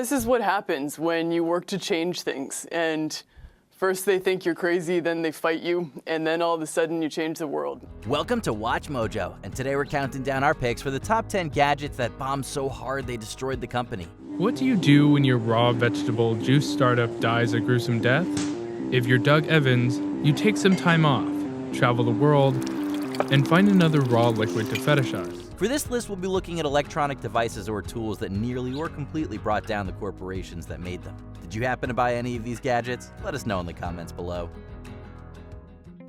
This is what happens when you work to change things. And first they think you're crazy, then they fight you, and then all of a sudden you change the world. Welcome to Watch Mojo, and today we're counting down our picks for the top 10 gadgets that bombed so hard they destroyed the company. What do you do when your raw vegetable juice startup dies a gruesome death? If you're Doug Evans, you take some time off, travel the world, and find another raw liquid to fetishize. For this list, we'll be looking at electronic devices or tools that nearly or completely brought down the corporations that made them. Did you happen to buy any of these gadgets? Let us know in the comments below.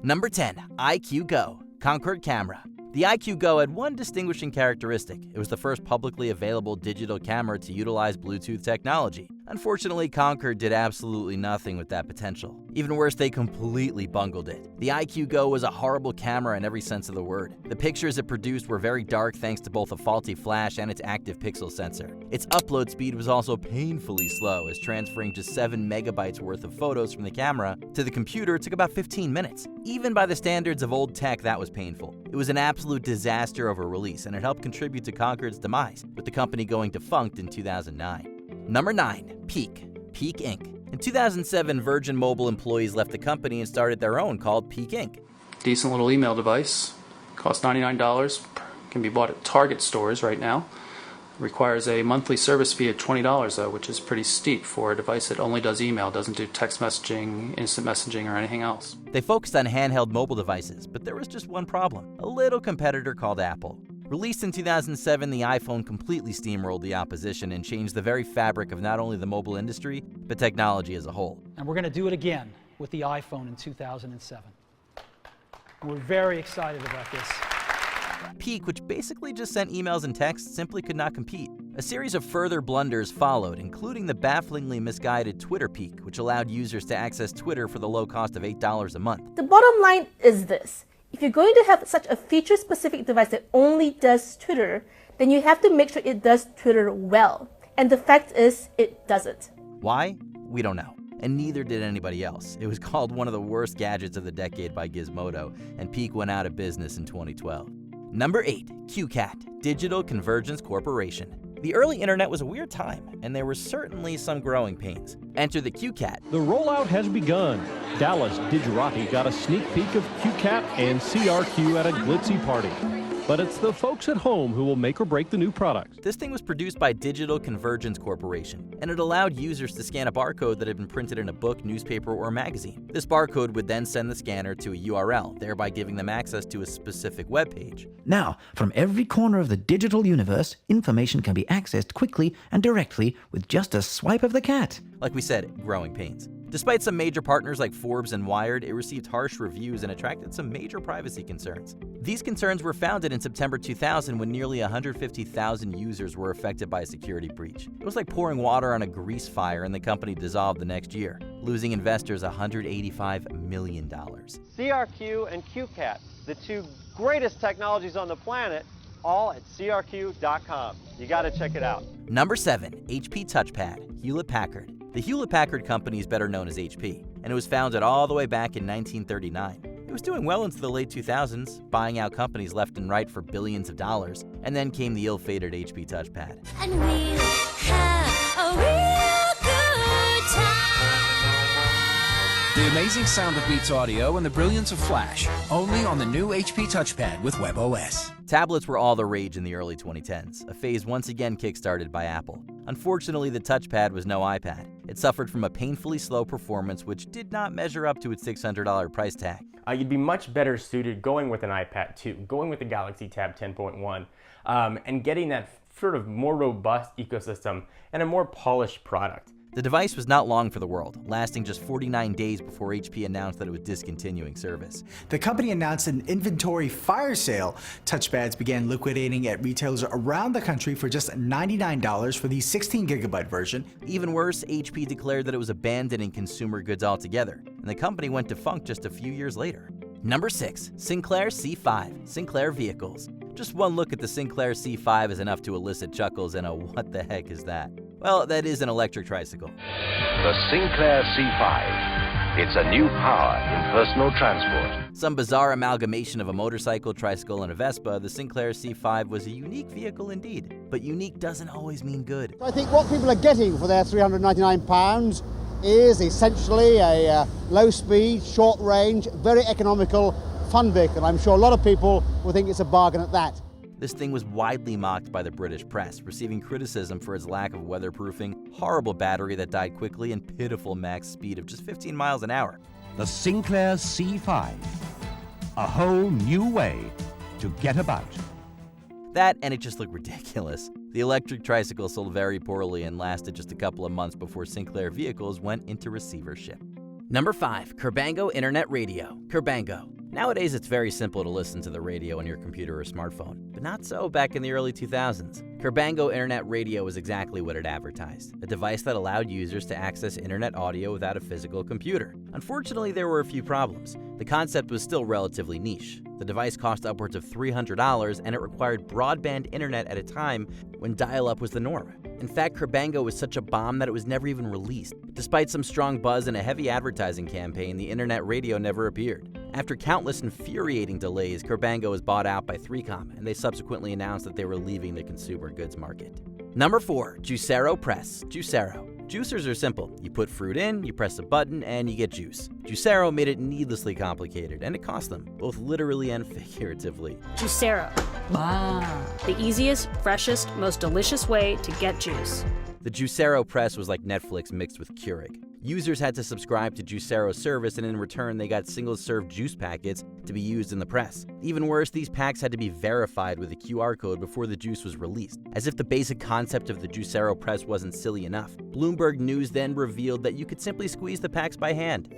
Number 10, IQ Go, Concord Camera. The IQ Go had one distinguishing characteristic. It was the first publicly available digital camera to utilize Bluetooth technology. Unfortunately, Concord did absolutely nothing with that potential. Even worse, they completely bungled it. The IQ Go was a horrible camera in every sense of the word. The pictures it produced were very dark thanks to both a faulty flash and its active pixel sensor. Its upload speed was also painfully slow, as transferring just 7 megabytes worth of photos from the camera to the computer took about 15 minutes. Even by the standards of old tech, that was painful. It was an absolute disaster of a release, and it helped contribute to Concord's demise, with the company going defunct in 2009. Number 9, Peak Inc. In 2007, Virgin Mobile employees left the company and started their own called Peak Inc. Decent little email device, costs $99, can be bought at Target stores right now. Requires a monthly service fee of $20 though, which is pretty steep for a device that only does email, doesn't do text messaging, instant messaging, or anything else. They focused on handheld mobile devices, but there was just one problem: a little competitor called Apple. Released in 2007, the iPhone completely steamrolled the opposition and changed the very fabric of not only the mobile industry, but technology as a whole. And we're going to do it again with the iPhone in 2007. We're very excited about this. Peak, which basically just sent emails and texts, simply could not compete. A series of further blunders followed, including the bafflingly misguided Twitter Peak, which allowed users to access Twitter for the low cost of $8 a month. The bottom line is this. If you're going to have such a feature-specific device that only does Twitter, then you have to make sure it does Twitter well. And the fact is, it doesn't. Why? We don't know. And neither did anybody else. It was called one of the worst gadgets of the decade by Gizmodo, and Peak went out of business in 2012. Number 8, QCAT, Digital Convergence Corporation. The early internet was a weird time, and there were certainly some growing pains. Enter the QCAT. The rollout has begun. Dallas Digerati got a sneak peek of QCAT and CRQ at a glitzy party. But it's the folks at home who will make or break the new product. This thing was produced by Digital Convergence Corporation, and it allowed users to scan a barcode that had been printed in a book, newspaper, or magazine. This barcode would then send the scanner to a URL, thereby giving them access to a specific web page. Now, from every corner of the digital universe, information can be accessed quickly and directly with just a swipe of the cat. Like we said, growing pains. Despite some major partners like Forbes and Wired, it received harsh reviews and attracted some major privacy concerns. These concerns were founded in September 2000 when nearly 150,000 users were affected by a security breach. It was like pouring water on a grease fire, and the company dissolved the next year, losing investors $185 million. CRQ and QCAT, the two greatest technologies on the planet, all at crq.com. You got to check it out. Number 7, HP TouchPad, Hewlett-Packard. The Hewlett-Packard company is better known as HP, and it was founded all the way back in 1939. It was doing well into the late 2000s, buying out companies left and right for billions of dollars, and then came the ill-fated HP TouchPad. And we'll have a real good time. The amazing sound of Beats Audio and the brilliance of Flash, only on the new HP TouchPad with WebOS. Tablets were all the rage in the early 2010s, a phase once again kickstarted by Apple. Unfortunately, the TouchPad was no iPad. It suffered from a painfully slow performance which did not measure up to its $600 price tag. You'd be much better suited going with an iPad 2, going with the Galaxy Tab 10.1, and getting that sort of more robust ecosystem and a more polished product. The device was not long for the world, lasting just 49 days before HP announced that it was discontinuing service. The company announced an inventory fire sale. TouchPads began liquidating at retailers around the country for just $99 for the 16GB version. Even worse, HP declared that it was abandoning consumer goods altogether, and the company went defunct just a few years later. Number 6, Sinclair C5, Sinclair Vehicles. Just one look at the Sinclair C5 is enough to elicit chuckles and a "what the heck is that?" Well, that is an electric tricycle. The Sinclair C5. It's a new power in personal transport. Some bizarre amalgamation of a motorcycle, tricycle, and a Vespa, the Sinclair C5 was a unique vehicle indeed. But unique doesn't always mean good. I think what people are getting for their £399 is essentially a low-speed, short-range, very economical, fun vehicle. I'm sure a lot of people will think it's a bargain at that. This thing was widely mocked by the British press, receiving criticism for its lack of weatherproofing, horrible battery that died quickly, and pitiful max speed of just 15 miles an hour. The Sinclair C5, a whole new way to get about. That, and it just looked ridiculous. The electric tricycle sold very poorly and lasted just a couple of months before Sinclair vehicles went into receivership. Number 5, Kerbango Internet Radio. Kerbango. Nowadays, it's very simple to listen to the radio on your computer or smartphone, but not so back in the early 2000s. Kerbango Internet Radio was exactly what it advertised, a device that allowed users to access internet audio without a physical computer. Unfortunately, there were a few problems. The concept was still relatively niche. The device cost upwards of $300, and it required broadband internet at a time when dial-up was the norm. In fact, Kerbango was such a bomb that it was never even released. Despite some strong buzz and a heavy advertising campaign, the internet radio never appeared. After countless infuriating delays, Kerbango was bought out by 3Com, and they subsequently announced that they were leaving the consumer goods market. Number 4, Juicero Press. Juicero. Juicers are simple. You put fruit in, you press a button, and you get juice. Juicero made it needlessly complicated, and it cost them, both literally and figuratively. Juicero. Wow. The easiest, freshest, most delicious way to get juice. The Juicero Press was like Netflix mixed with Keurig. Users had to subscribe to Juicero's service, and in return, they got single-serve juice packets to be used in the press. Even worse, these packs had to be verified with a QR code before the juice was released. As if the basic concept of the Juicero Press wasn't silly enough, Bloomberg News then revealed that you could simply squeeze the packs by hand.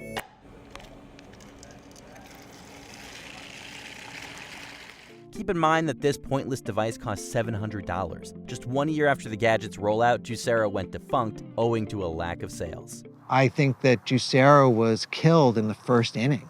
Keep in mind that this pointless device cost $700. Just 1 year after the gadget's rollout, Juicero went defunct, owing to a lack of sales. I think that Juicero was killed in the first inning,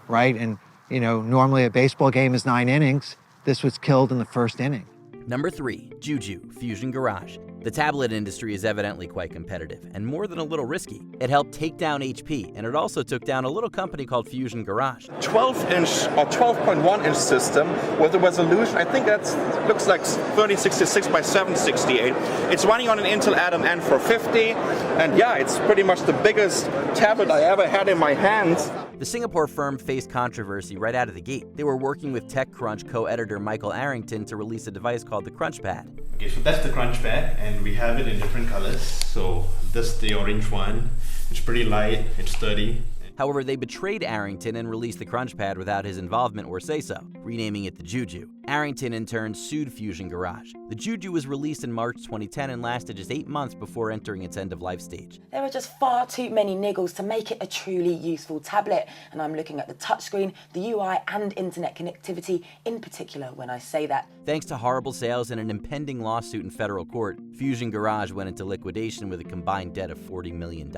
right? And, you know, normally a baseball game is 9 innings. This was killed in the first inning. Number 3, Juju, Fusion Garage. The tablet industry is evidently quite competitive, and more than a little risky. It helped take down HP, and it also took down a little company called Fusion Garage. 12-inch or 12.1-inch system with a resolution, I think that looks like 3066 by 768. It's running on an Intel Atom N450, and yeah, it's pretty much the biggest tablet I ever had in my hands. The Singapore firm faced controversy right out of the gate. They were working with TechCrunch co-editor Michael Arrington to release a device called the CrunchPad. Okay, so that's the CrunchPad, and we have it in different colors. So this is the orange one. It's pretty light, it's sturdy. However, they betrayed Arrington and released the CrunchPad without his involvement or say-so, renaming it the Juju. Arrington, in turn, sued Fusion Garage. The Juju was released in March 2010 and lasted just 8 months before entering its end-of-life stage. There are just far too many niggles to make it a truly useful tablet, and I'm looking at the touchscreen, the UI, and internet connectivity in particular when I say that. Thanks to horrible sales and an impending lawsuit in federal court, Fusion Garage went into liquidation with a combined debt of $40 million.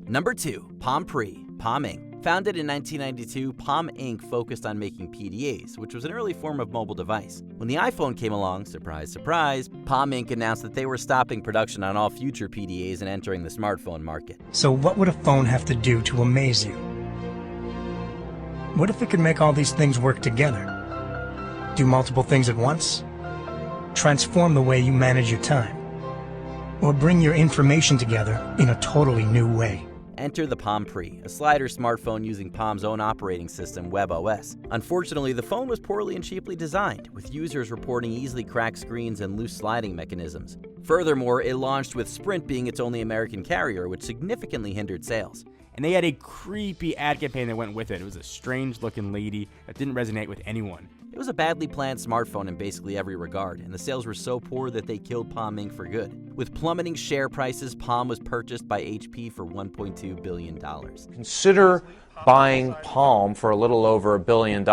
Number 2, Palm Pre, Palm Inc. Founded in 1992, Palm Inc. focused on making PDAs, which was an early form of mobile device. When the iPhone came along, surprise, surprise, Palm Inc. announced that they were stopping production on all future PDAs and entering the smartphone market. So what would a phone have to do to amaze you? What if it could make all these things work together? Do multiple things at once? Transform the way you manage your time? Or bring your information together in a totally new way? Enter the Palm Pre, a slider smartphone using Palm's own operating system, WebOS. Unfortunately, the phone was poorly and cheaply designed, with users reporting easily cracked screens and loose sliding mechanisms. Furthermore, it launched with Sprint being its only American carrier, which significantly hindered sales. And they had a creepy ad campaign that went with it. It was a strange-looking lady that didn't resonate with anyone. It was a badly planned smartphone in basically every regard, and the sales were so poor that they killed Palm Inc. for good. With plummeting share prices, Palm was purchased by HP for $1.2 billion. Consider buying Palm for a little over $1 billion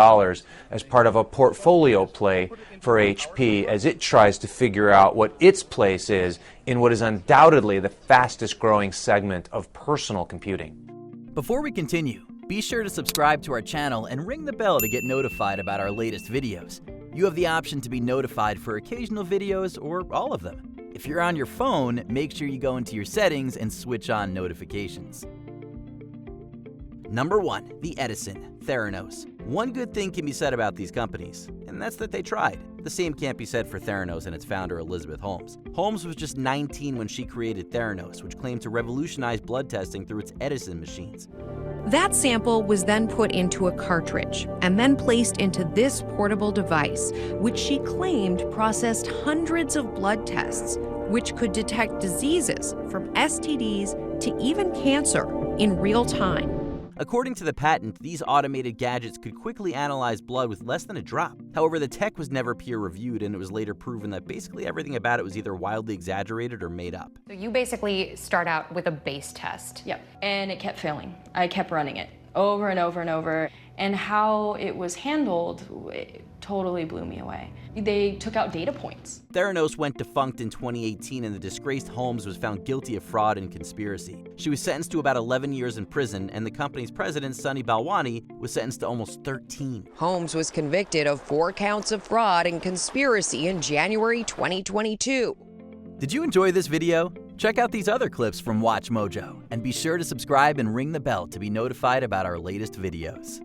as part of a portfolio play for HP as it tries to figure out what its place is in what is undoubtedly the fastest growing segment of personal computing. Before we continue, be sure to subscribe to our channel and ring the bell to get notified about our latest videos. You have the option to be notified for occasional videos or all of them. If you're on your phone, make sure you go into your settings and switch on notifications. Number 1. The Edison, Theranos. One good thing can be said about these companies, and that's that they tried. The same can't be said for Theranos and its founder, Elizabeth Holmes. Holmes was just 19 when she created Theranos, which claimed to revolutionize blood testing through its Edison machines. That sample was then put into a cartridge and then placed into this portable device, which she claimed processed hundreds of blood tests, which could detect diseases from STDs to even cancer in real time. According to the patent, these automated gadgets could quickly analyze blood with less than a drop. However, the tech was never peer-reviewed, and it was later proven that basically everything about it was either wildly exaggerated or made up. So you basically start out with a base test. Yep. And it kept failing. I kept running it over and over and over. And how it was handled, it totally blew me away. They took out data points. Theranos went defunct in 2018, and the disgraced Holmes was found guilty of fraud and conspiracy. She was sentenced to about 11 years in prison, and the company's president, Sunny Balwani, was sentenced to almost 13. Holmes was convicted of 4 counts of fraud and conspiracy in January 2022. Did you enjoy this video? Check out these other clips from WatchMojo, and be sure to subscribe and ring the bell to be notified about our latest videos.